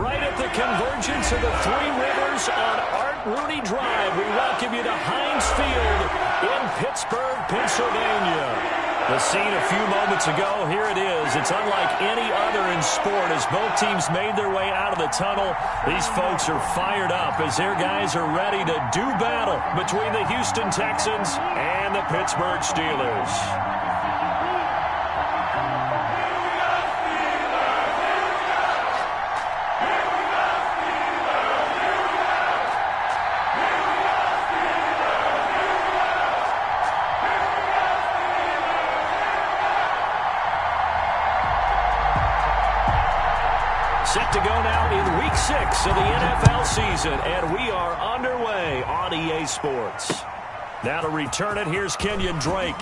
Right at the convergence of the Three Rivers on Art Rooney Drive, we welcome you to Heinz Field in Pittsburgh, Pennsylvania. The scene a few moments ago, here it is. It's unlike any other in sport as both teams made their way out of the tunnel. These folks are fired up as their guys are ready to do battle between the Houston Texans and the Pittsburgh Steelers. Set to go now in Week 6 of the NFL season, and we are underway on EA Sports. Now to return it, here's Kenyon Drake.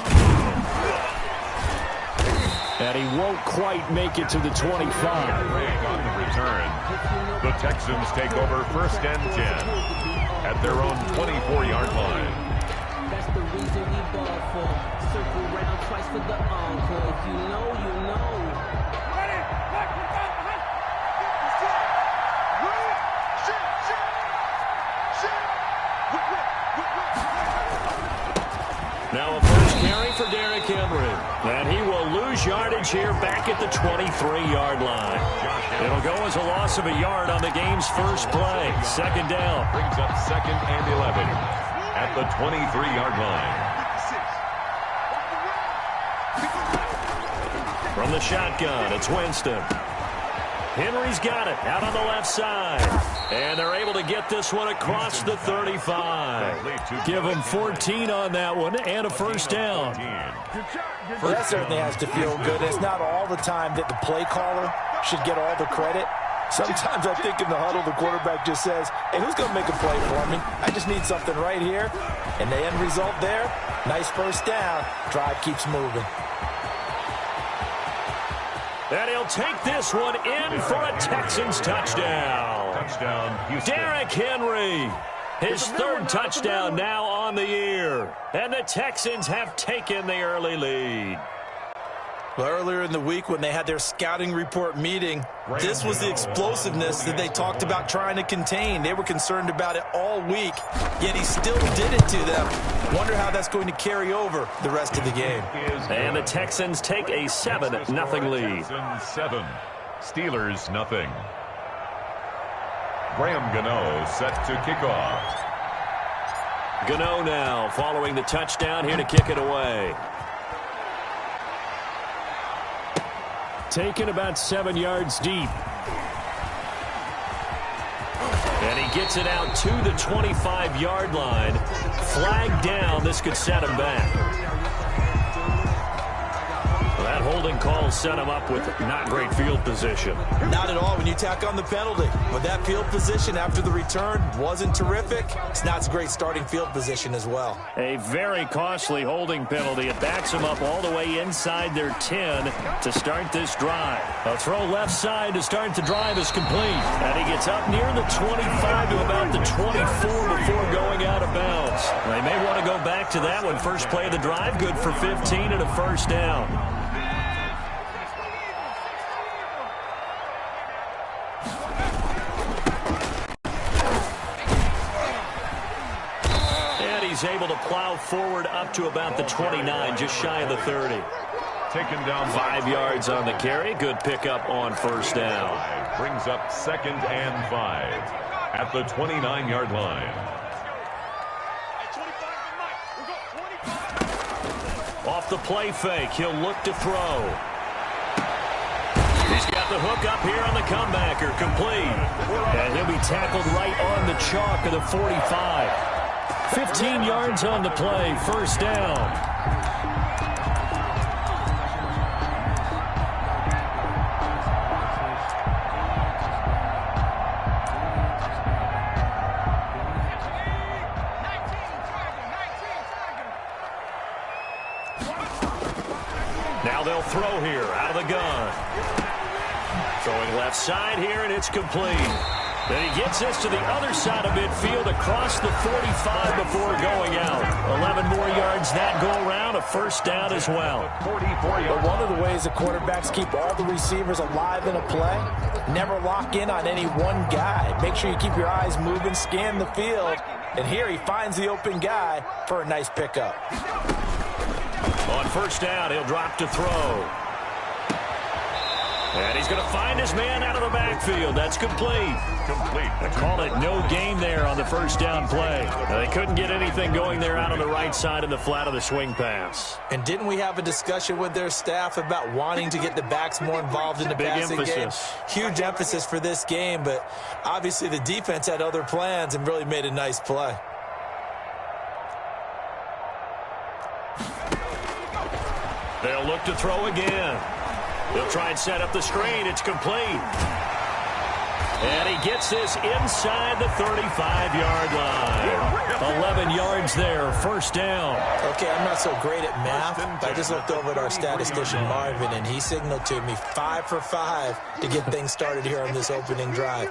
And he won't quite make it to the 25. On the return, the Texans take over 1st and 10 at their own 24-yard line. That's the reason we ball for. Circle round twice for the encore. If you know, you know. Now a first carry for Derrick Henry. And he will lose yardage here back at the 23-yard line. It'll go as a loss of a yard on the game's first play. 2nd down. Brings up 2nd and 11 at the 23-yard line. From the shotgun, it's Winston. Henry's got it out on the left side. And they're able to get this one across the 35. Give them 14 on that one and a first down. Well, that certainly has to feel good. It's not all the time that the play caller should get all the credit. Sometimes I think in the huddle, the quarterback just says, hey, who's going to make a play for me? I just need something right here. And the end result there, nice first down. Drive keeps moving. And he'll take this one in for a Texans touchdown. Houston. Derrick Henry, his 3rd touchdown now on the year. And the Texans have taken the early lead. Well, earlier in the week when they had their scouting report meeting, this was the explosiveness that they talked about trying to contain. They were concerned about it all week, yet he still did it to them. Wonder how that's going to carry over the rest of the game. And the Texans take a 7-0 lead. 7, Steelers nothing. Graham Gano set to kick off. Gano now following the touchdown here to kick it away. Taken about 7 yards deep. And he gets it out to the 25-yard line. Flag down. This could set him back. Well, that holding call set him up with not great field position. Not at all when you tack on the penalty. But that field position after the return wasn't terrific. It's not a great starting field position as well. A very costly holding penalty. It backs him up all the way inside their 10 to start this drive. A throw left side to start the drive is complete. And he gets up near the 25 to about the 24 before going out of bounds. They may want to go back to that one. First play of the drive, good for 15 and a first down. He's able to plow forward up to about the 29, just shy of the 30. Taken down 5 yards on the carry. Good pickup on first down. Brings up 2nd and 5 at the 29-yard line. Off the play fake, he'll look to throw. He's got the hook up here on the comebacker, complete. And he'll be tackled right on the chalk of the 45. 15 yards on the play, first down. Now they'll throw here out of the gun. Throwing left side here, and it's complete. Then he gets this to the other side of midfield across the 45 before going out. 11 more yards that go around, a first down as well. 44 yards. But one of the ways the quarterbacks keep all the receivers alive in a play, never lock in on any one guy. Make sure you keep your eyes moving, scan the field, and here he finds the open guy for a nice pickup. On first down, he'll drop to throw. And he's going to find his man out of the backfield. That's complete. They call it no gain there on the first down play. They couldn't get anything going there out on the right side in the flat of the swing pass. And didn't we have a discussion with their staff about wanting to get the backs more involved in the passing game? Huge emphasis for this game, but obviously the defense had other plans and really made a nice play. They'll look to throw again. They'll try and set up the screen. It's complete. And he gets this inside the 35-yard line. 11 yards there, first down. Okay, I'm not so great at math, but I just looked over at our statistician, Marvin, and he signaled to me 5 for 5 to get things started here on this opening drive.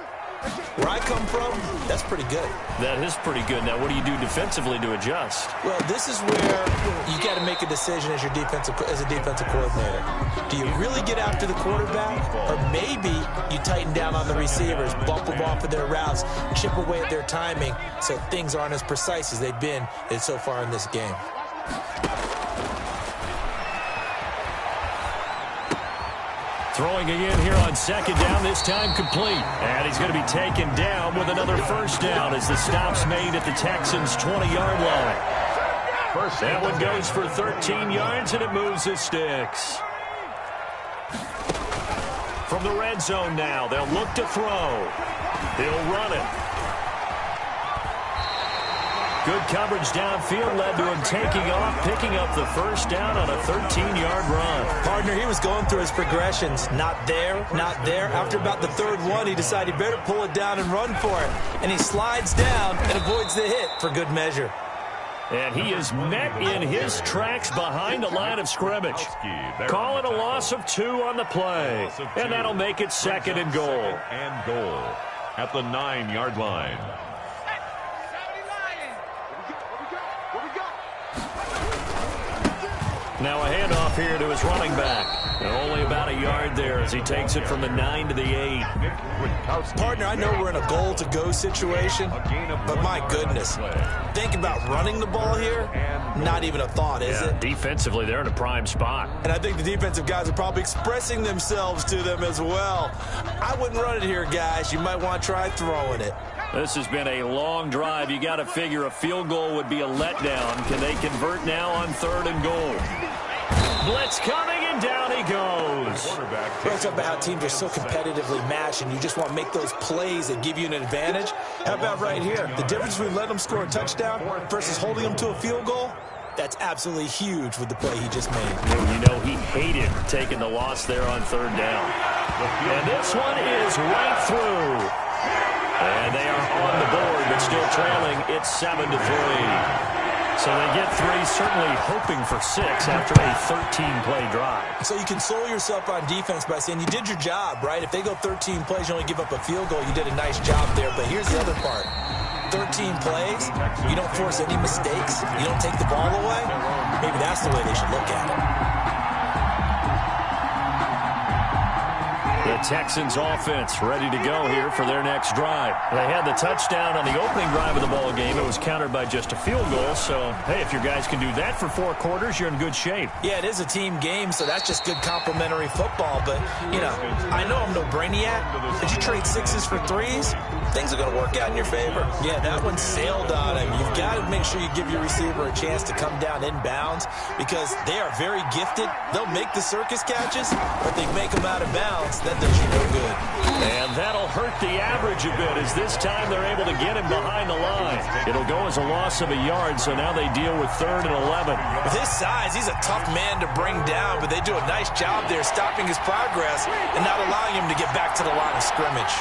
Where I come from, that's pretty good. That is pretty good. Now, what do you do defensively to adjust? Well, this is where you got to make a decision as a defensive coordinator. Do you really get after the quarterback, or maybe you tighten down on the receivers, bump them off of their routes, chip away at their timing so things aren't as precise as they've been so far in this game? Throwing again here on second down, this time complete. And he's going to be taken down with another first down as the stop's made at the Texans' 20-yard line. That one goes for 13 yards, and it moves the sticks. From the red zone now, they'll look to throw. He'll run it. Good coverage downfield led to him taking off, picking up the first down on a 13-yard run. Partner, he was going through his progressions. Not there, not there. After about the third one, he decided he better pull it down and run for it. And he slides down and avoids the hit for good measure. And he is met in his tracks behind the line of scrimmage. Call it a loss of 2 on the play. And that'll make it second and goal. And goal at the 9-yard line. Now a handoff here to his running back. And only about a yard there as he takes it from the 9 to the 8. Partner, I know we're in a goal-to-go situation, but my goodness, think about running the ball here. Not even a thought, is it? Defensively, they're in a prime spot. And I think the defensive guys are probably expressing themselves to them as well. I wouldn't run it here, guys. You might want to try throwing it. This has been a long drive. You got to figure a field goal would be a letdown. Can they convert now on 3rd and goal? Blitz coming, and down he goes. It's about how teams are so competitively matched, and you just want to make those plays that give you an advantage. How about right here? The difference between letting them score a touchdown versus holding them to a field goal? That's absolutely huge with the play he just made. You know, he hated taking the loss there on 3rd down. And this one is right through. And they are on the board, but still trailing. It's 7-3. So they get 3, certainly hoping for 6 after a 13-play drive. So you console yourself on defense by saying you did your job, right? If they go 13 plays, you only give up a field goal, you did a nice job there. But here's the other part. 13 plays, you don't force any mistakes, you don't take the ball away. Maybe that's the way they should look at it. The Texans offense ready to go here for their next drive. They had the touchdown on the opening drive of the ball game. It was countered by just a field goal. So, hey, if your guys can do that for 4 quarters, you're in good shape. Yeah, it is a team game, so that's just good complimentary football. But, you know, I know I'm no brainiac. Did you trade 6s for 3s? Things are going to work out in your favor. Yeah, that one sailed on him. You've got to make sure you give your receiver a chance to come down inbounds because they are very gifted. They'll make the circus catches, but they make them out of bounds. That does you no good. And that'll hurt the average a bit as this time they're able to get him behind the line. It'll go as a loss of a yard, so now they deal with 3rd and 11. With his size, he's a tough man to bring down, but they do a nice job there stopping his progress and not allowing him to get back to the line of scrimmage.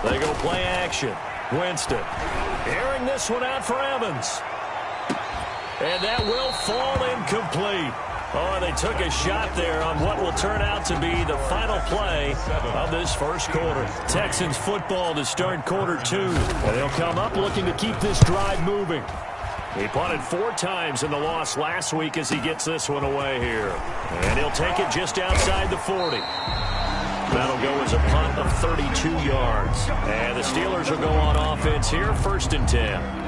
They go play action. Winston. Airing this one out for Evans. And that will fall incomplete. Oh, they took a shot there on what will turn out to be the final play of this first quarter. Texans football to start quarter 2. And they'll come up looking to keep this drive moving. He punted 4 times in the loss last week as he gets this one away here. And he'll take it just outside the 40. That'll go as a punt of 32 yards. And the Steelers will go on offense here, 1st and 10.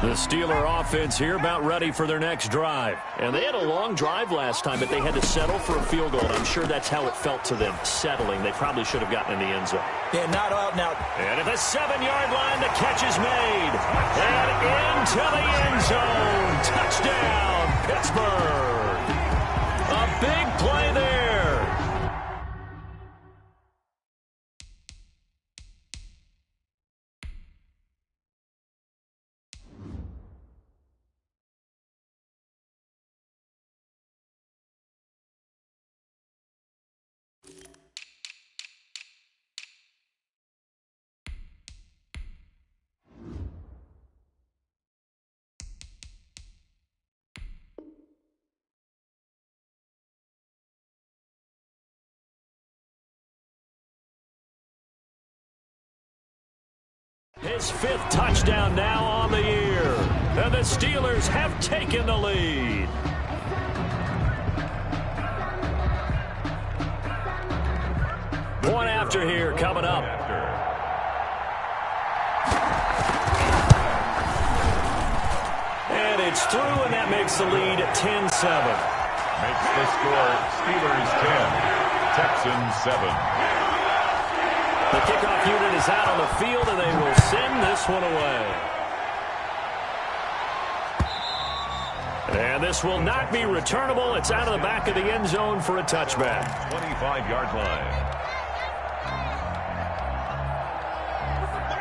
The Steeler offense here about ready for their next drive. And they had a long drive last time, but they had to settle for a field goal. And I'm sure that's how it felt to them, settling. They probably should have gotten in the end zone. Yeah, not out now. And at the 7-yard line, the catch is made. And into the end zone. Touchdown, Pittsburgh. A big play there. His 5th touchdown now on the year. And the Steelers have taken the lead. Point after here coming up. And it's through, and that makes the lead 10-7. Makes the score Steelers 10, Texans 7. The kickoff unit is out on the field, and they will send this one away. And this will not be returnable. It's out of the back of the end zone for a touchback. 25-yard line.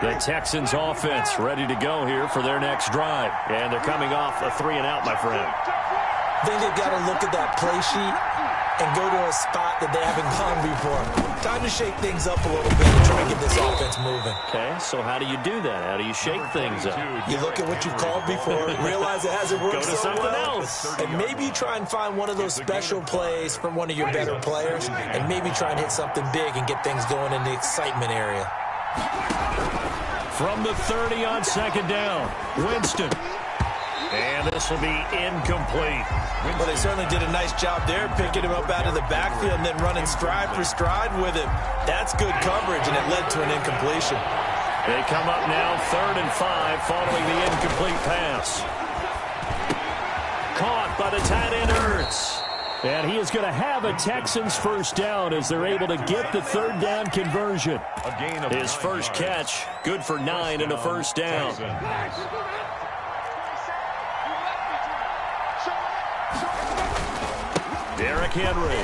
The Texans offense ready to go here for their next drive. And they're coming off a 3-and-out, my friend. I think they've got to look at that play sheet and go to a spot that they haven't gone before. Time to shake things up a little bit and try and get this offense moving. Okay, so how do you do that? How do you shake things up? You look at what you've called before, realize it hasn't worked Go to so something well, else. and maybe try and find one of those special plays from one of your better players, and maybe try and hit something big and get things going in the excitement area. From the 30 on 2nd down, Winston. And this will be incomplete. Well, they certainly did a nice job there, picking him up out of the backfield and then running stride for stride with him. That's good coverage, and it led to an incompletion. They come up now 3rd and 5 following the incomplete pass. Caught by the tight end Ertz. And he is going to have a Texans 1st down as they're able to get the 3rd down conversion. His first catch, good for 9 and a 1st down. Derrick Henry.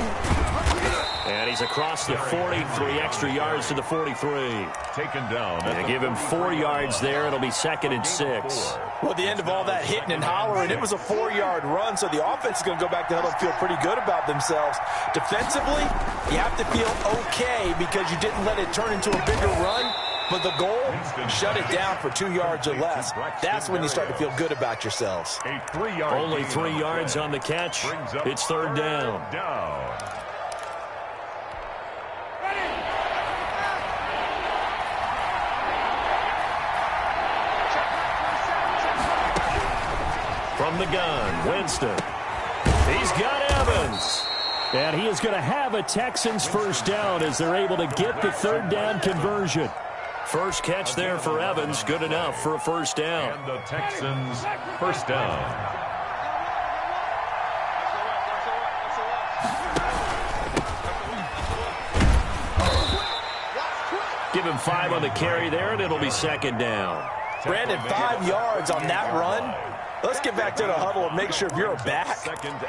And he's across the 40, 3 extra yards to the 43. Taken down. They give him 4 yards there. It'll be 2nd and 6. Well, at the end of all that hitting and hollering, it was a 4-yard run, so the offense is going to go back to huddle and feel pretty good about themselves. Defensively, you have to feel okay because you didn't let it turn into a bigger run. But the goal, shut it down for 2 yards or less. That's when you start to feel good about yourselves. Only 3 yards on the catch. It's 3rd down. From the gun, Winston. He's got Evans. And he is going to have a Texans 1st down as they're able to get the 3rd down conversion. First catch there for Evans, good enough for a 1st down. And the Texans 1st down. Give him 5 on the carry there, and it'll be 2nd down. Brandon, 5 yards on that run. Let's get back to the huddle and make sure if you're a back,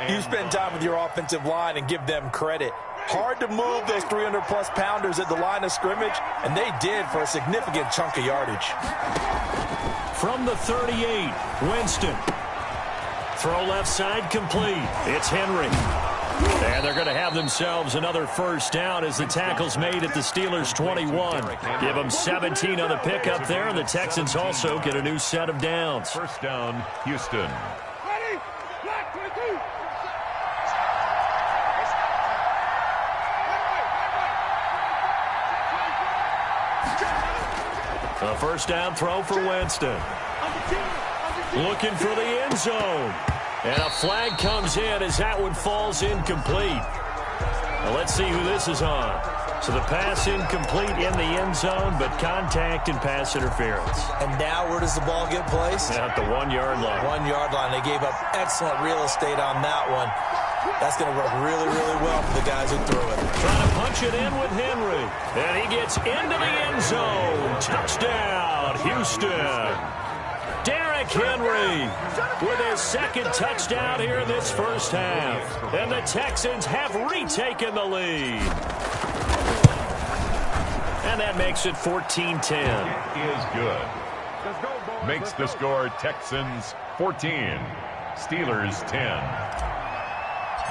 you spend time with your offensive line and give them credit. Hard to move those 300-plus pounders at the line of scrimmage, and they did for a significant chunk of yardage. From the 38, Winston. Throw left side complete. It's Henry. And they're going to have themselves another first down as the tackle's made at the Steelers' 21. Give them 17 on the pickup there, and the Texans also get a new set of downs. First down, Houston. A first down throw for Winston. Looking for the end zone. And a flag comes in as that one falls incomplete. Now let's see who this is on. So the pass incomplete in the end zone, but contact and pass interference. And now where does the ball get placed? At the 1 yard line. 1 yard line. They gave up excellent real estate on that one. That's going to work really, really well for the guys who threw it. Trying to punch it in with Henry. And he gets into the end zone. Touchdown, Houston. Derrick Henry with his second touchdown here in this first half. And the Texans have retaken the lead. And that makes it 14-10. Is good. Makes the score Texans 14, Steelers 10.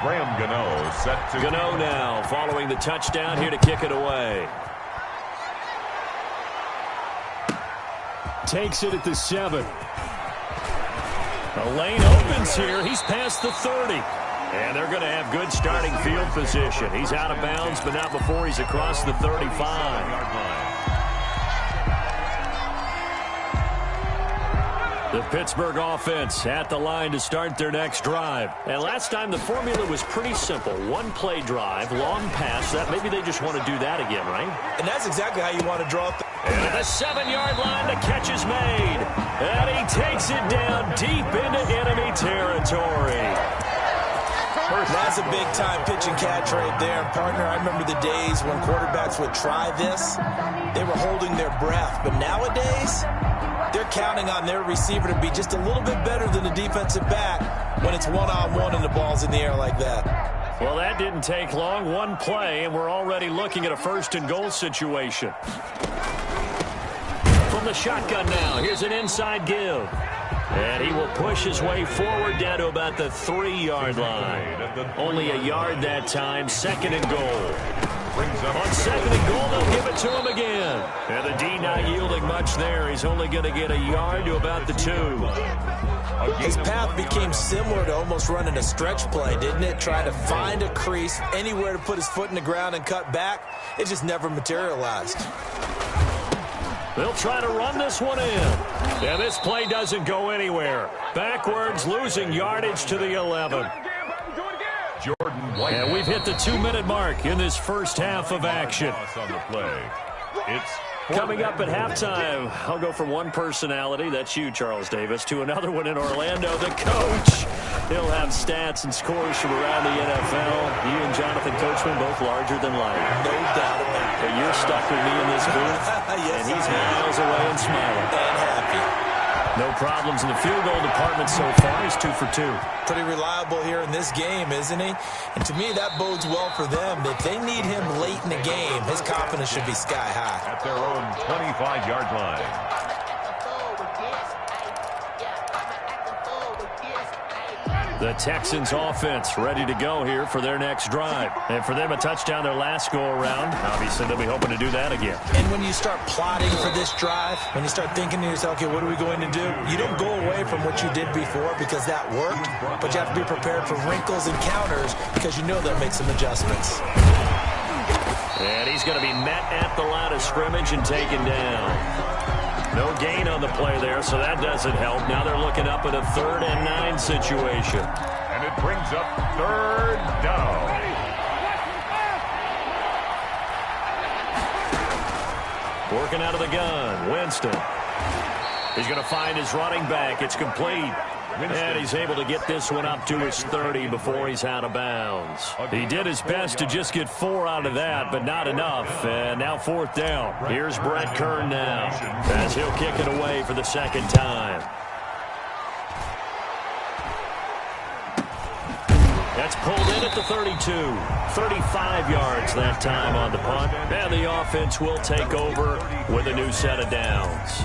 Graham Gano set to... Gano now following the touchdown here to kick it away. Takes it at the 7. The lane opens here. He's past the 30. And they're going to have good starting field position. He's out of bounds, but not before he's across the 35. The Pittsburgh offense at the line to start their next drive. And last time the formula was pretty simple. One play drive, long pass. That maybe they just want to do that again, right? And that's exactly how you want to draw up the... And at the 7-yard line, the catch is made. And he takes it down deep into enemy territory. That's a big-time pitch and catch right there. And, partner, I remember the days when quarterbacks would try this. They were holding their breath. But nowadays, they're counting on their receiver to be just a little bit better than the defensive back when it's one-on-one and the ball's in the air like that. Well, that didn't take long. One play, and we're already looking at a first-and-goal situation. From the shotgun now, here's an inside give. And he will push his way forward down to about the 3-yard line. Only a yard that time, second and goal. On second and goal, they'll give it to him again. And the D not yielding much there. He's only going to get a yard to about the 2. His path became similar to almost running a stretch play, didn't it? Trying to find a crease, anywhere to put his foot in the ground and cut back. It just never materialized. They'll try to run this one in. And this play doesn't go anywhere. Backwards, losing yardage to the 11. Jordan White. And we've hit the 2-minute mark in this first half of action. On the play. It's coming up at halftime. I'll go from one personality, that's you, Charles Davis, to another one in Orlando, the coach. He'll have stats and scores from around the NFL. You and Jonathan Coachman both larger than life. No doubt about it. But you're stuck with me in this booth, yes, and he's miles away and smiling. And happy. No problems in the field goal department so far. He's 2 for 2. Pretty reliable here in this game, isn't he? And to me, that bodes well for them. If they need him late in the game, his confidence should be sky high. At their own 25-yard line. The Texans offense ready to go here for their next drive. And for them, a touchdown their last go-around. Obviously, they'll be hoping to do that again. And when you start plotting for this drive, when you start thinking to yourself, okay, what are we going to do? You don't go away from what you did before because that worked, but you have to be prepared for wrinkles and counters because you know they'll make some adjustments. And he's going to be met at the line of scrimmage and taken down. No gain on the play there, so that doesn't help. Now they're looking up at a 3rd and 9 situation. And it brings up 3rd down. Working out of the gun, Winston. He's going to find his running back. It's complete. And he's able to get this one up to his 30 before he's out of bounds. He did his best to just get 4 out of that, but not enough. And now 4th down. Here's Brett Kern now as he'll kick it away for the second time. That's pulled in at the 32. 35 yards that time on the punt. And the offense will take over with a new set of downs.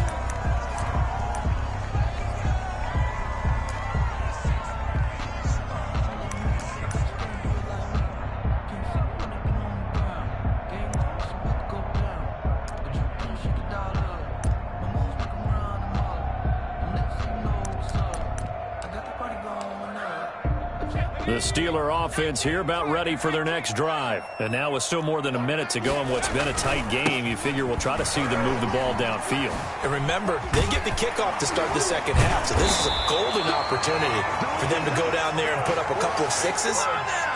The Steeler offense here about ready for their next drive. And now with still more than a minute to go in what's been a tight game, you figure we'll try to see them move the ball downfield. And remember, they get the kickoff to start the second half, so this is a golden opportunity for them to go down there and put up a couple of sixes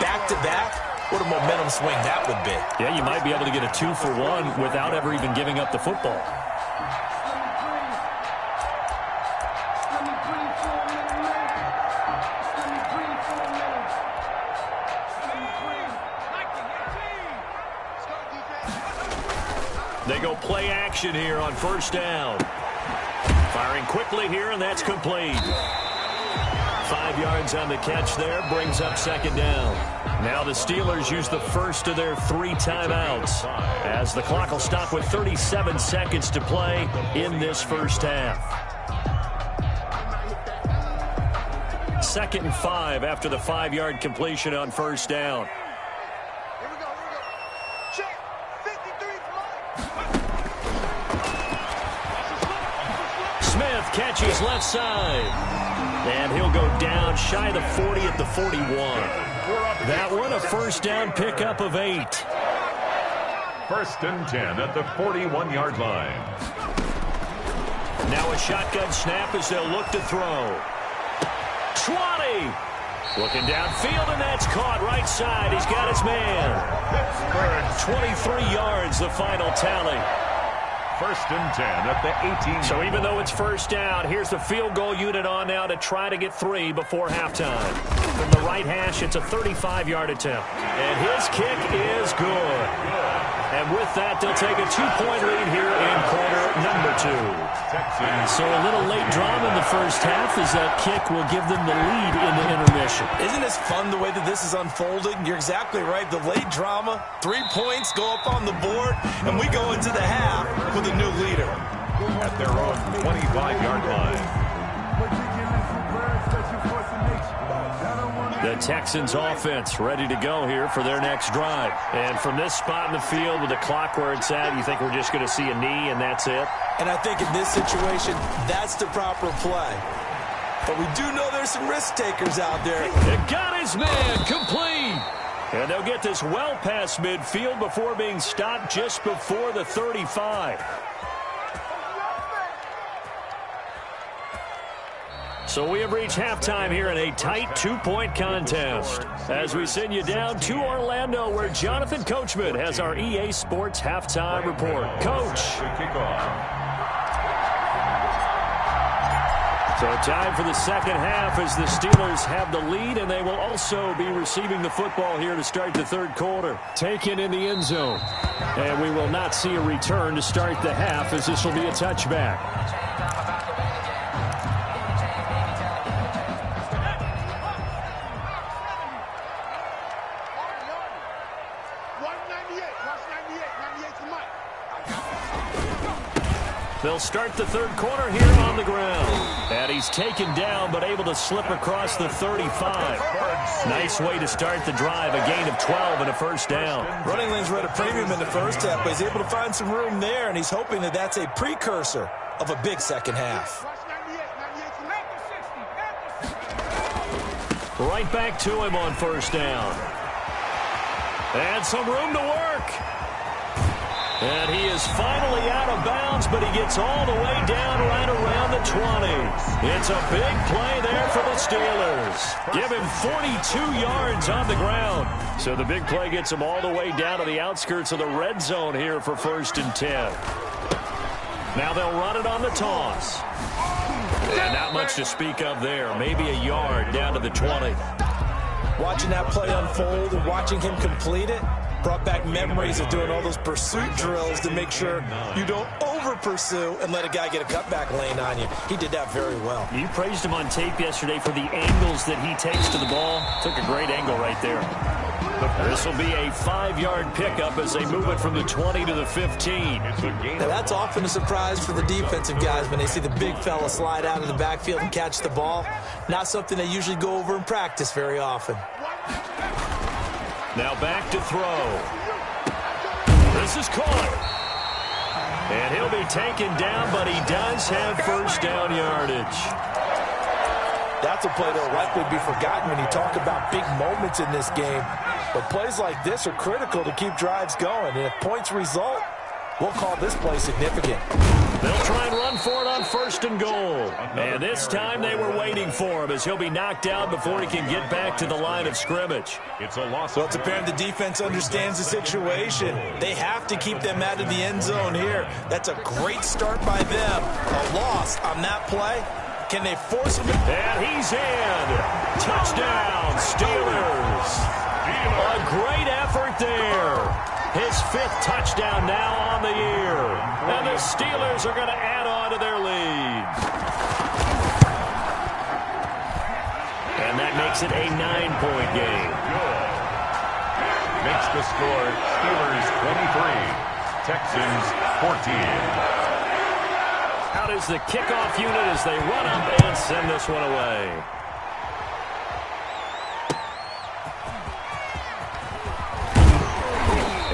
back-to-back. What a momentum swing that would be. Yeah, you might be able to get a 2-for-1 without ever even giving up the football. They go play action here on first down. Firing quickly here, and that's complete. 5 yards on the catch there, brings up second down. Now the Steelers use the first of their 3 timeouts, as the clock will stop with 37 seconds to play in this first half. 2nd and 5 after the 5-yard completion on first down. Smith catches left side. And he'll go down shy of the 40 at the 41. That one a first down pickup of 8. 1st and 10 at the 41-yard line. Now a shotgun snap as they'll look to throw. 20. Looking downfield, and that's caught right side. He's got his man. 23 yards, the final tally. 1st and 10 at the 18. So even though it's first down, here's the field goal unit on now to try to get 3 before halftime. From the right hash, it's a 35-yard attempt. And his kick is good. And with that, they'll take a 2-point lead here in quarter number 2. So a little late drama in the first half as that kick will give them the lead in the intermission. Isn't this fun the way that this is unfolding? You're exactly right. The late drama, 3 points go up on the board, and we go into the half with a new leader. At their own 25-yard line. The Texans offense ready to go here for their next drive. And from this spot in the field with the clock where it's at, you think we're just going to see a knee and that's it? And I think in this situation, that's the proper play. But we do know there's some risk takers out there. It got his man complete. And they'll get this well past midfield before being stopped just before the 35. So we have reached halftime here in a tight 2-point contest. As we send you down to Orlando, where Jonathan Coachman has our EA Sports halftime report. Coach. So time for the second half as the Steelers have the lead, and they will also be receiving the football here to start the third quarter. Taken in the end zone. And we will not see a return to start the half, as this will be a touchback. They'll start the third quarter here on the ground. And he's taken down, but able to slip across the 35. Nice way to start the drive. A gain of 12 and a first down. Running lanes were at a premium in the first half, but he's able to find some room there, and he's hoping that that's a precursor of a big second half. Right back to him on first down. And some room to work. And he is finally out of bounds, but he gets all the way down right around the 20. It's a big play there for the Steelers. Give him 42 yards on the ground. So the big play gets him all the way down to the outskirts of the red zone here for 1st and 10. Now they'll run it on the toss. And not much to speak of there. Maybe a yard down to the 20. Watching that play unfold and watching him complete it brought back memories of doing all those pursuit drills to make sure you don't over-pursue and let a guy get a cutback lane on you. He did that very well. You praised him on tape yesterday for the angles that he takes to the ball. Took a great angle right there. This will be a 5-yard pickup as they move it from the 20 to the 15. Now that's often a surprise for the defensive guys when they see the big fella slide out of the backfield and catch the ball. Not something they usually go over in practice very often. Now back to throw. This is caught. And he'll be taken down, but he does have first down yardage. That's a play that will likely be forgotten when you talk about big moments in this game. But plays like this are critical to keep drives going. And if points result, we'll call this play significant. They'll try and run for it on 1st and goal. And this time they were waiting for him as he'll be knocked down before he can get back to the line of scrimmage. It's a loss. Well, it's apparent the defense understands the situation. They have to keep them out of the end zone here. That's a great start by them. A loss on that play. Can they force him? And he's in. Touchdown, Steelers. A great effort there. His 5th touchdown now on the year. And the Steelers are going to add on to their lead. And that makes it a 9-point game. Makes the score Steelers 23, Texans 14. Out is the kickoff unit as they run up and send this one away.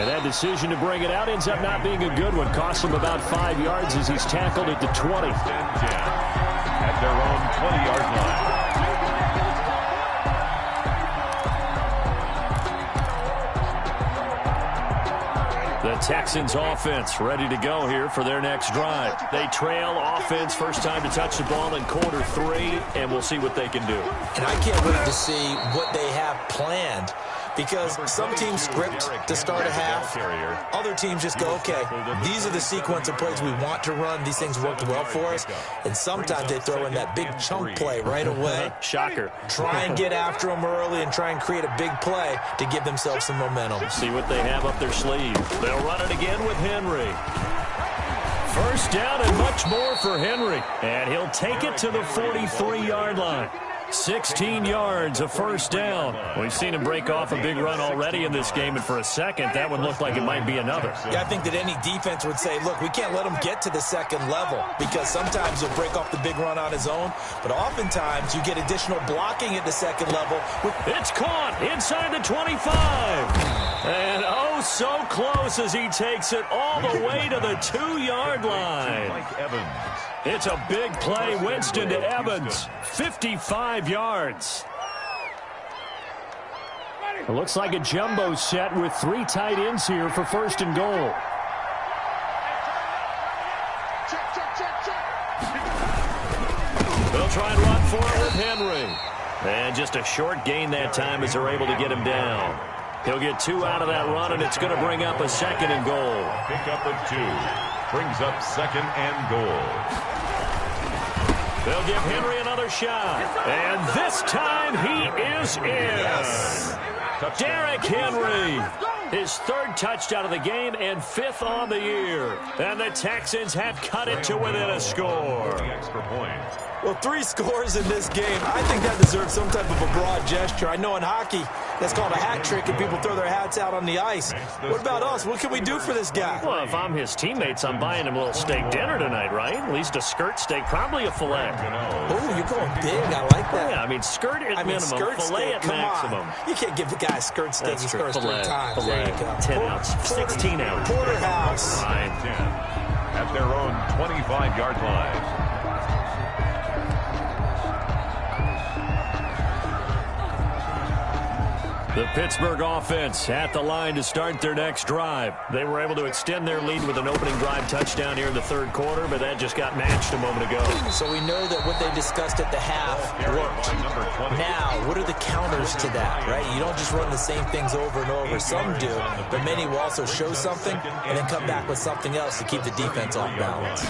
And that decision to bring it out ends up not being a good one. Costs him about 5 yards as he's tackled at the 20. At their own 20-yard line. The Texans offense ready to go here for their next drive. They trail offense, first time to touch the ball in quarter 3, and we'll see what they can do. And I can't wait to see what they have planned, because some teams script to start a half. Other teams just go, okay, these are the sequence of plays we want to run. These things worked well for us. And sometimes they throw in that big chunk play right away. Shocker. Try and get after them early and try and create a big play to give themselves some momentum. See what they have up their sleeve. They'll run it again with Henry. First down and much more for Henry. And he'll take it to the 43-yard line. 16 yards, a first down. We've seen him break off a big run already in this game, and for a second, that one looked like it might be another. Yeah, I think that any defense would say, look, we can't let him get to the second level, because sometimes he'll break off the big run on his own, but oftentimes you get additional blocking at the second level. It's caught inside the 25. And oh, so close as he takes it all the way to the 2-yard line. It's a big play. Winston to Evans. 55 yards. It looks like a jumbo set with 3 tight ends here for 1st and goal. They'll try and run for it with Henry. And just a short gain that time as they're able to get him down. He'll get 2 out of that run, and it's going to bring up a 2nd and goal. Pick up of 2. Brings up 2nd and goal. They'll give Henry another shot. And this time he is in. Yes. Derrick Henry. His 3rd touchdown of the game and 5th on the year. And the Texans have cut it to within a score. Extra point. Well, 3 scores in this game. I think that deserves some type of a broad gesture. I know in hockey, that's called a hat trick, and people throw their hats out on the ice. What about us? What can we do for this guy? Well, if I'm his teammates, I'm buying him a little steak dinner tonight, right? At least a skirt steak, probably a filet. Oh, you're going big. I like that. Yeah, I mean, skirt at minimum, skirt filet steak, at maximum. You can't give the guy a skirt steak. That's He true. scores 3 times. Filet, There you go. 10 ounce, 16 ounce. Porterhouse. Right. 10 at their own 25-yard line. The Pittsburgh offense at the line to start their next drive. They were able to extend their lead with an opening drive touchdown here in the 3rd quarter, but that just got matched a moment ago. So we know that what they discussed at the half worked. Now, what are the counters to that, right? You don't just run the same things over and over. Some do, but many will also show something and then come back with something else to keep the defense off balance.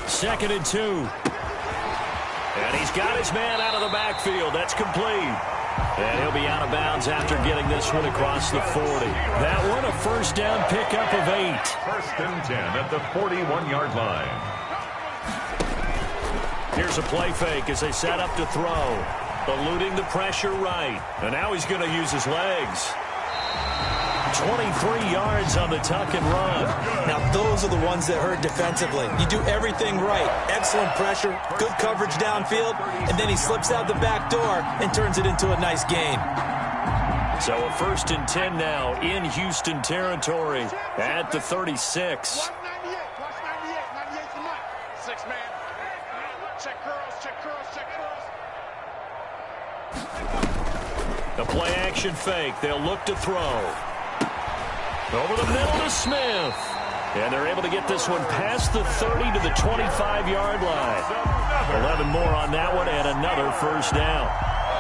2nd and 2. And he's got his man out of the backfield. That's complete. And he'll be out of bounds after getting this one across the 40. That one a first down pickup of 8. 1st and 10 at the 41-yard line. Here's a play fake as they set up to throw. Eluding the pressure right. And now he's going to use his legs. 23 yards on the tuck and run. Now, those are the ones that hurt defensively. You do everything right. Excellent pressure, good coverage downfield, and then he slips out the back door and turns it into a nice gain. So a 1st and 10 now in Houston territory at the 36. The play action fake. They'll look to throw. Over the middle to Smith. And they're able to get this one past the 30 to the 25-yard line. 11 more on that one and another first down.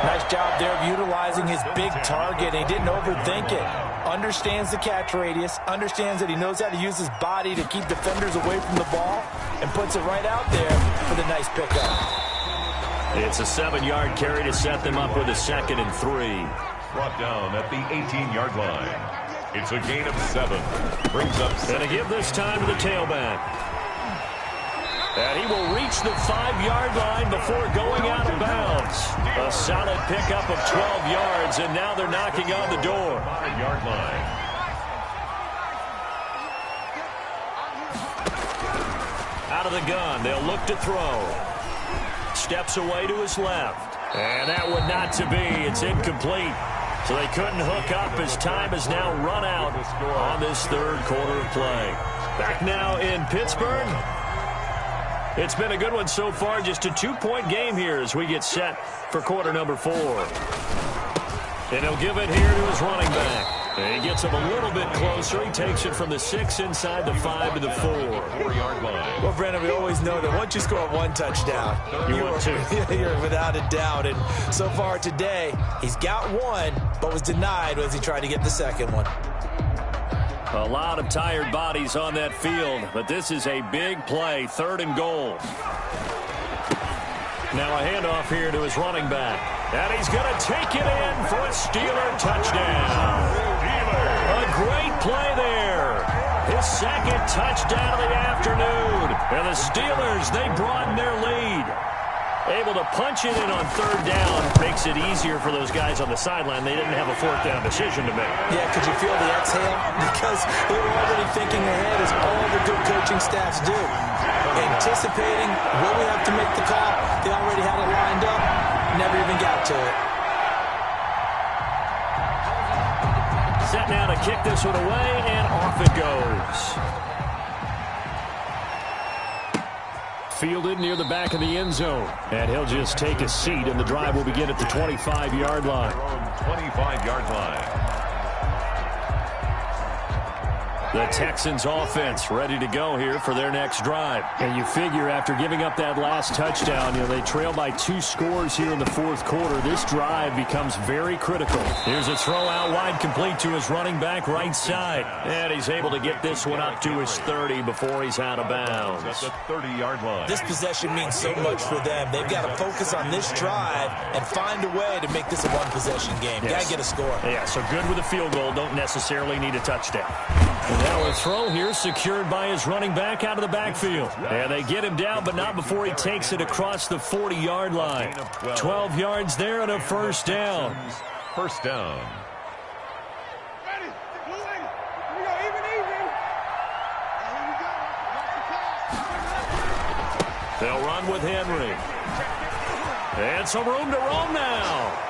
Nice job there of utilizing his big target. He didn't overthink it. Understands the catch radius. Understands that he knows how to use his body to keep defenders away from the ball. And puts it right out there for the nice pickup. It's a 7-yard carry to set them up with a 2nd and 3. Brought down at the 18-yard line. It's a gain of 7. Brings up 7. And to give this time to the tailback. And he will reach the 5-yard line before going out of bounds. A solid pickup of 12 yards, and now they're knocking on the door. 5-yard line. Out of the gun, they'll look to throw. Steps away to his left. And that would not to be. It's incomplete. So they couldn't hook up as time has now run out on this third quarter of play. Back now in Pittsburgh. It's been a good one so far. Just a 2-point game here as we get set for quarter number 4. And he'll give it here to his running back. And he gets him a little bit closer. He takes it from the 6 inside the 5 to the 4-yard line. Well, Brandon, we always know that once you score 1 touchdown, you're without a doubt. And so far today, he's got 1, but was denied as he tried to get the 2nd one. A lot of tired bodies on that field, but this is a big play, 3rd and goal. Now a handoff here to his running back. And he's going to take it in for a Steeler touchdown. A great play there. His 2nd touchdown of the afternoon. And the Steelers, they broaden their lead. Able to punch it in on 3rd down. Makes it easier for those guys on the sideline. They didn't have a 4th down decision to make. Yeah, could you feel the exhale? Because they were already thinking ahead, as all the good coaching staffs do. Anticipating, will we have to make the call? They already had it lined up. Never even got to it. Set now to kick this one away, and off it goes. Fielded near the back of the end zone. And he'll just take a seat, and the drive will begin at the 25-yard line. 25-yard line. The Texans offense ready to go here for their next drive. And you figure after giving up that last touchdown, they trail by 2 scores here in the 4th quarter. This drive becomes very critical. Here's a throw out wide, complete to his running back right side. And he's able to get this one up to his 30 before he's out of bounds. At the 30-yard line. This possession means so much for them. They've got to focus on this drive and find a way to make this a 1-possession game. Yes. Got to get a score. Yeah, so good with a field goal. Don't necessarily need a touchdown. And now a throw here secured by his running back out of the backfield. And they get him down, but not before he takes it across the 40-yard line. 12 yards there and a first down. First down. They'll run with Henry. And some room to roam now.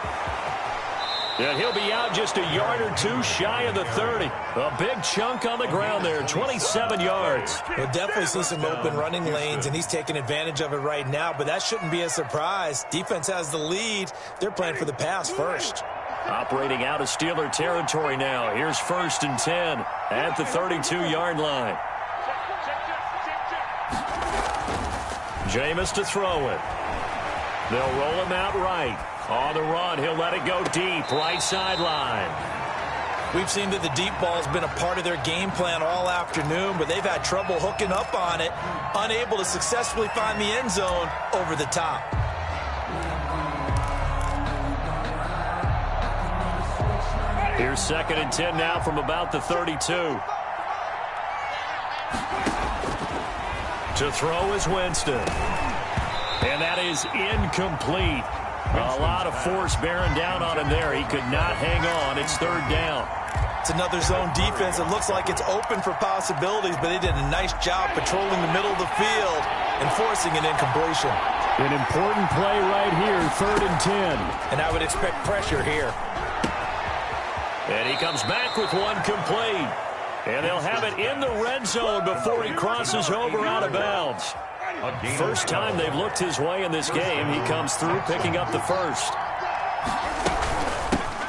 And he'll be out just a yard or 2 shy of the 30. A big chunk on the ground there, 27 yards. We'll definitely see some open running lanes, and he's taking advantage of it right now, but that shouldn't be a surprise. Defense has the lead. They're playing for the pass first. Operating out of Steeler territory now. Here's 1st and 10 at the 32-yard line. Jameis to throw it. They'll roll him out right. On the run, he'll let it go deep, right sideline. We've seen that the deep ball has been a part of their game plan all afternoon, but they've had trouble hooking up on it, unable to successfully find the end zone over the top. Here's 2nd and 10 now from about the 32. To throw is Winston. And that is incomplete. A lot of force bearing down on him there. He could not hang on. It's 3rd down. It's another zone defense. It looks like it's open for possibilities, but they did a nice job patrolling the middle of the field and forcing an incompletion. An important play right here, 3rd and 10. And I would expect pressure here. And he comes back with one complete. And they'll have it in the red zone before he crosses over out of bounds. First time they've looked his way in this game. He comes through picking up the first.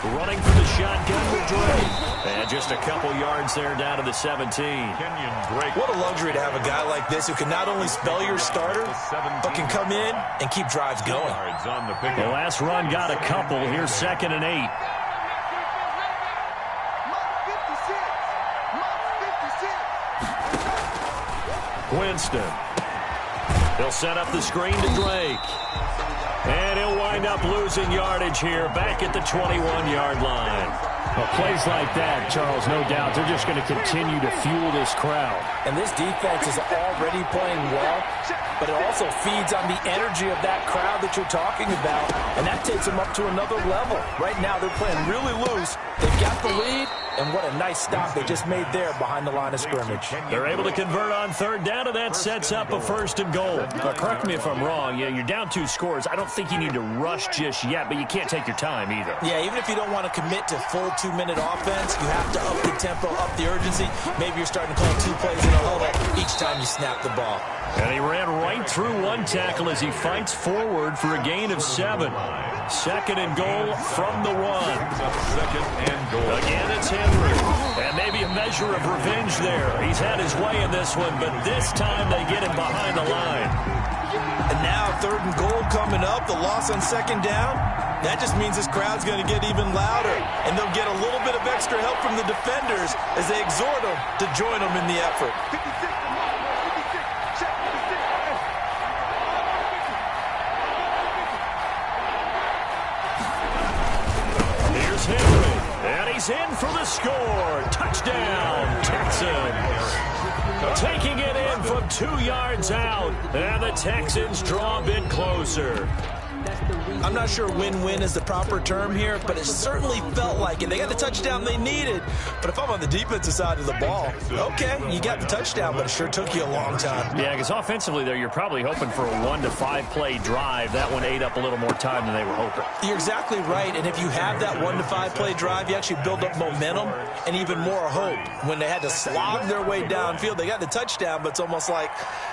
Running for the shotgun with Drake. And just a couple yards there down to the 17. What a luxury to have a guy like this who can not only spell your starter, but can come in and keep drives going. The last run got a couple. Here's 2nd and 8. Winston. He'll set up the screen to Drake. And he'll wind up losing yardage here back at the 21-yard line. Well, plays like that, Charles, no doubt, they're just going to continue to fuel this crowd. And this defense is already playing well, but it also feeds on the energy of that crowd that you're talking about, and that takes them up to another level. Right now, they're playing really loose. They've got the lead, and what a nice stop they just made there behind the line of scrimmage. They're able to convert on 3rd down, and that sets up a 1st and goal. Now, correct me if I'm wrong. Yeah, you're down 2 scores. I don't think you need to rush just yet, but you can't take your time either. Yeah, even if you don't want to commit to full 2-minute offense, you have to up the tempo, up the urgency. Maybe you're starting to call 2 plays in a huddle each time you snap the ball. And he ran right through 1 tackle as he fights forward for a gain of 7. 2nd and goal from the 1. 2nd and goal. Again, it's Henry. And maybe a measure of revenge there. He's had his way in this one, but this time they get him behind the line. And now 3rd and goal coming up. The loss on 2nd down. That just means this crowd's going to get even louder. And they'll get a little bit of extra help from the defenders as they exhort them to join them in the effort. Here's Henry. And he's in for the score. Touchdown, Texans. Taking it in from 2 yards out. And the Texans draw a bit closer. I'm not sure win-win is the proper term here, but it certainly felt like it. They got the touchdown they needed. But if I'm on the defensive side of the ball, okay, you got the touchdown, but it sure took you a long time. Yeah, because offensively there, you're probably hoping for a 1 to 5 play drive. That one ate up a little more time than they were hoping. You're exactly right, and if you have that 1 to 5 play drive, you actually build up momentum and even more hope. When they had to slog their way downfield, they got the touchdown, but it's almost like,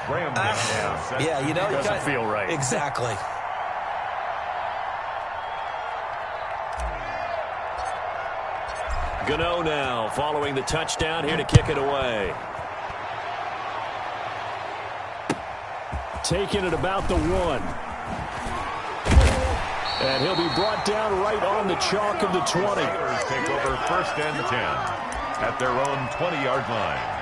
yeah, you know, it doesn't feel right. Exactly. Gano now following the touchdown here to kick it away. Taking it about the 1. And he'll be brought down right on the chalk of the 20. Take over 1st and 10 at their own 20-yard line.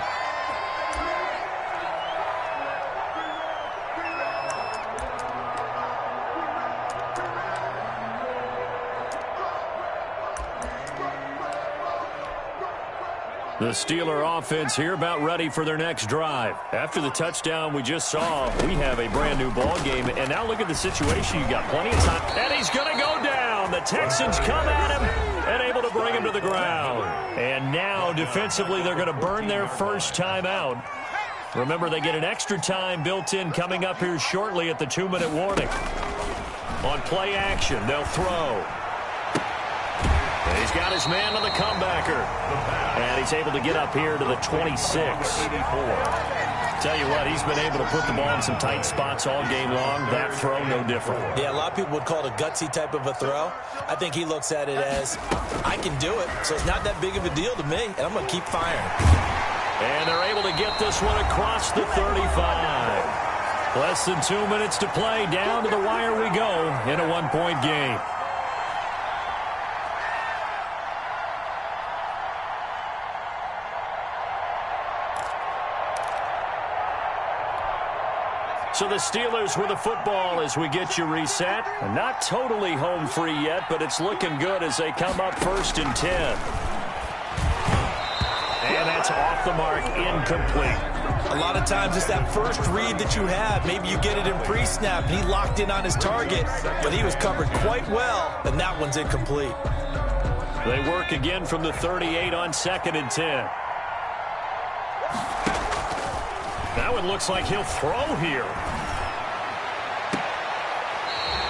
The Steeler offense here about ready for their next drive. After the touchdown we just saw, we have a brand new ball game. And now look at the situation. You got plenty of time. And he's going to go down. The Texans come at him and able to bring him to the ground. And now defensively they're going to burn their first timeout. Remember, they get an extra time built in coming up here shortly at the 2-minute warning. On play action, they'll throw. And he's got his man on the comebacker. And he's able to get up here to the 26. Tell you what, he's been able to put the ball in some tight spots all game long. That throw, no different. Yeah, a lot of people would call it a gutsy type of a throw. I think he looks at it as, I can do it, so it's not that big of a deal to me, and I'm going to keep firing. And they're able to get this one across the 35. Less than 2 minutes to play. Down to the wire we go in a 1-point game. So the Steelers with the football as we get you reset. Not totally home free yet, but it's looking good as they come up 1st and 10. And that's off the mark, incomplete. A lot of times it's that first read that you have. Maybe you get it in pre-snap, and he locked in on his target, but he was covered quite well, and that one's incomplete. They work again from the 38 on 2nd and 10. That one looks like he'll throw here.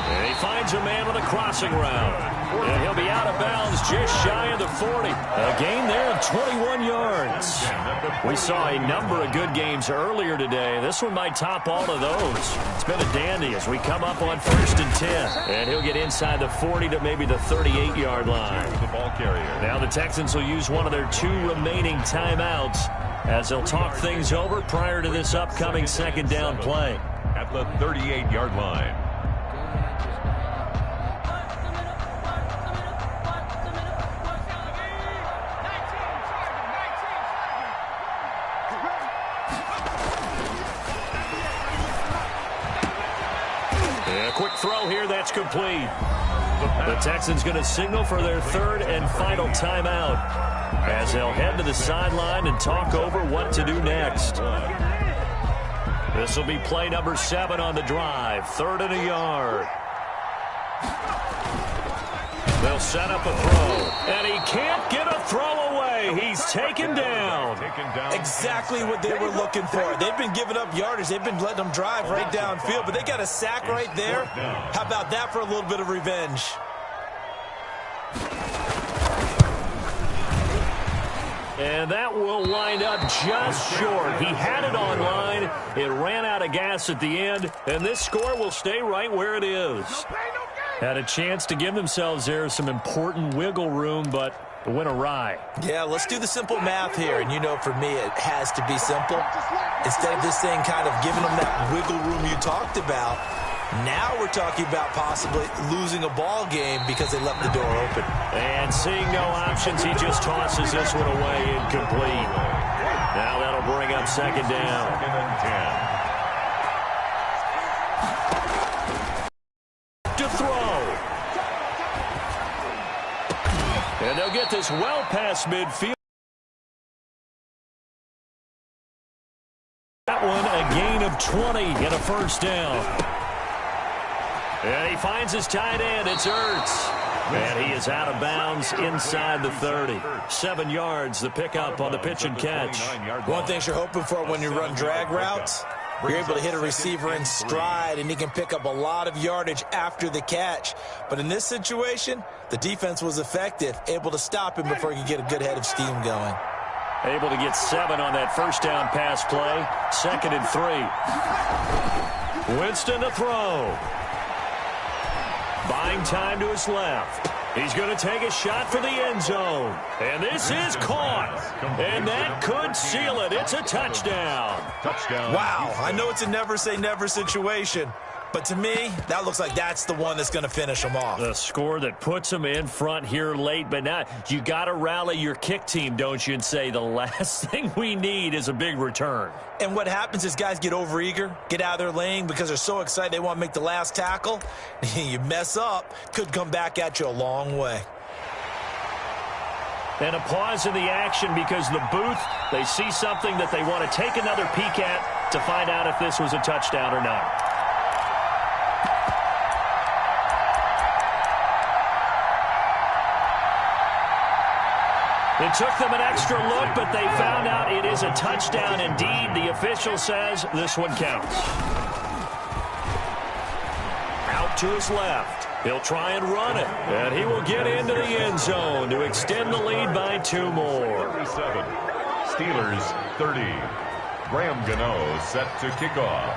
And he finds a man with a crossing route. And he'll be out of bounds just shy of the 40. A gain there of 21 yards. We saw a number of good games earlier today. This one might top all of those. It's been a dandy as we come up on 1st and 10. And he'll get inside the 40 to maybe the 38-yard line. The ball carrier. Now the Texans will use one of their 2 remaining timeouts as they'll talk things over prior to this upcoming second down play. At the 38-yard line. A quick throw here, that's complete. The Texans going to signal for their 3rd and final timeout as they'll head to the sideline and talk over what to do next. This will be play number 7 on the drive. 3rd and a yard. They'll set up a throw. And he can't get a throw away. He's taken down. Exactly what they were looking for. They've been giving up yardage. They've been letting them drive right downfield, but they got a sack right there. How about that for a little bit of revenge? And that will wind up just short. He had it on line. It ran out of gas at the end, and this score will stay right where it is. Had a chance to give themselves there some important wiggle room, but it went awry. Yeah, let's do the simple math here. And, you know, for me, it has to be simple. Instead of this thing kind of giving them that wiggle room you talked about, now we're talking about possibly losing a ball game because they left the door open. And seeing no options, he just tosses this one away incomplete. Now that'll bring up second down. 2nd and 10. To throw. And they'll get this well past midfield. That one, a gain of 20 and a first down. And he finds his tight end. It's Ertz. And he is out of bounds inside the 30. 7 yards, the pickup on the pitch and catch. One thing you're hoping for when you run drag routes, you're able to hit a receiver in stride, and he can pick up a lot of yardage after the catch. But in this situation, the defense was effective, able to stop him before he could get a good head of steam going. Able to get 7 on that first down pass play. 2nd and 3. Winston to throw. Buying time to his left. He's going to take a shot for the end zone. And this is caught. And that could seal it. It's a touchdown. Touchdown. Wow, I know it's a never-say-never situation, but to me, that looks like that's the one that's going to finish them off. The score that puts them in front here late, but now you got to rally your kick team, don't you, and say the last thing we need is a big return. And what happens is guys get overeager, get out of their lane because they're so excited they want to make the last tackle. You mess up, could come back at you a long way. And a pause in the action because the booth, they see something that they want to take another peek at to find out if this was a touchdown or not. It took them an extra look, but they found out it is a touchdown indeed. The official says this one counts. Out to his left. He'll try and run it, and he will get into the end zone to extend the lead by 2 more. 37. Steelers 30. Graham Gano set to kick off.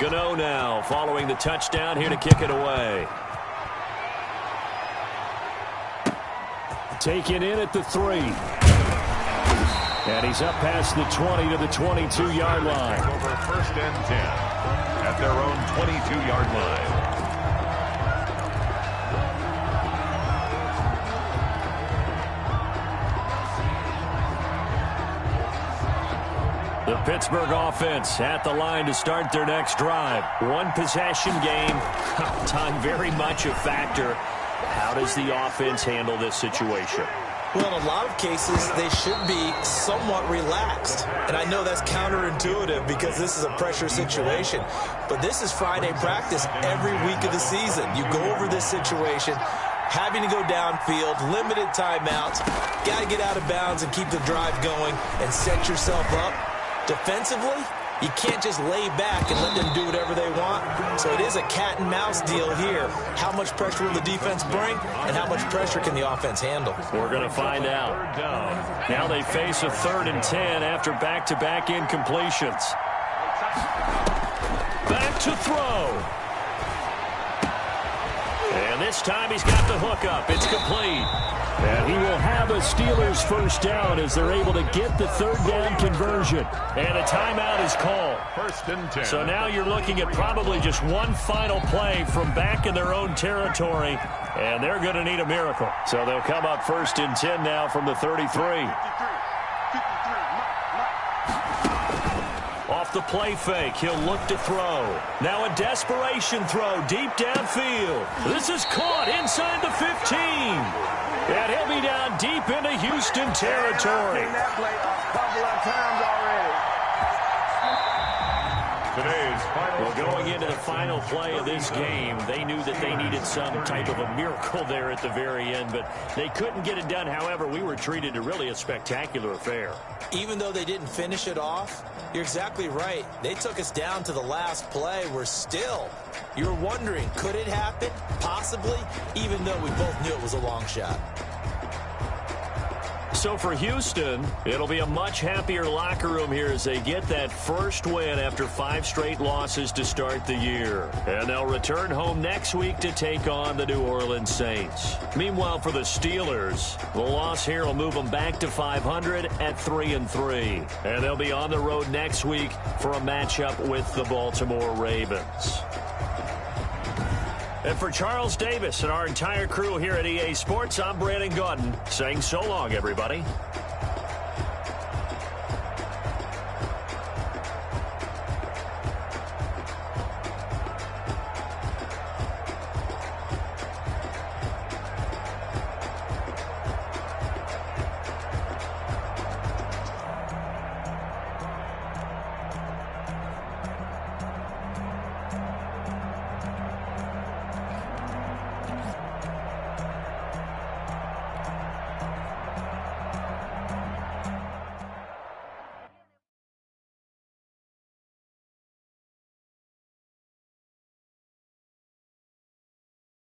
Gano now following the touchdown here to kick it away. Taken in at the 3. And he's up past the 20 to the 22-yard line. Over 1st and 10 at their own 22-yard line. The Pittsburgh offense at the line to start their next drive. One possession game. Time very much a factor. How does the offense handle this situation? Well, in a lot of cases, they should be somewhat relaxed. And I know that's counterintuitive because this is a pressure situation. But this is Friday practice every week of the season. You go over this situation, having to go downfield, limited timeouts, got to get out of bounds and keep the drive going and set yourself up. Defensively, You can't just lay back and let them do whatever they want. So it is a cat and mouse deal here. How much pressure will the defense bring, and how much pressure can the offense handle? We're going to find out. Now they face a 3rd and 10 after back-to-back incompletions. Back to throw. And this time he's got the hook up. It's complete. And he will have a Steelers first down as they're able to get the 3rd down conversion. And a timeout is called. 1st and 10. So now you're looking at probably just one final play from back in their own territory, and they're going to need a miracle. So they'll come up 1st and 10 now from the 33. Off the play fake, he'll look to throw. Now a desperation throw deep downfield. This is caught inside the 15. And he'll be down deep into Houston territory. I've seen that play a couple of times already. Today's final. Well, going into the final play of this game, they knew that they needed some type of a miracle there at the very end, but they couldn't get it done. However, we were treated to really a spectacular affair. Even though they didn't finish it off, you're exactly right. They took us down to the last play. You're wondering, could it happen? Possibly, even though we both knew it was a long shot. So for Houston, it'll be a much happier locker room here as they get that first win after 5 straight losses to start the year. And they'll return home next week to take on the New Orleans Saints. Meanwhile, for the Steelers, the loss here will move them back to 500 at 3-3. And they'll be on the road next week for a matchup with the Baltimore Ravens. And for Charles Davis and our entire crew here at EA Sports, I'm Brandon Gaudin saying so long, everybody.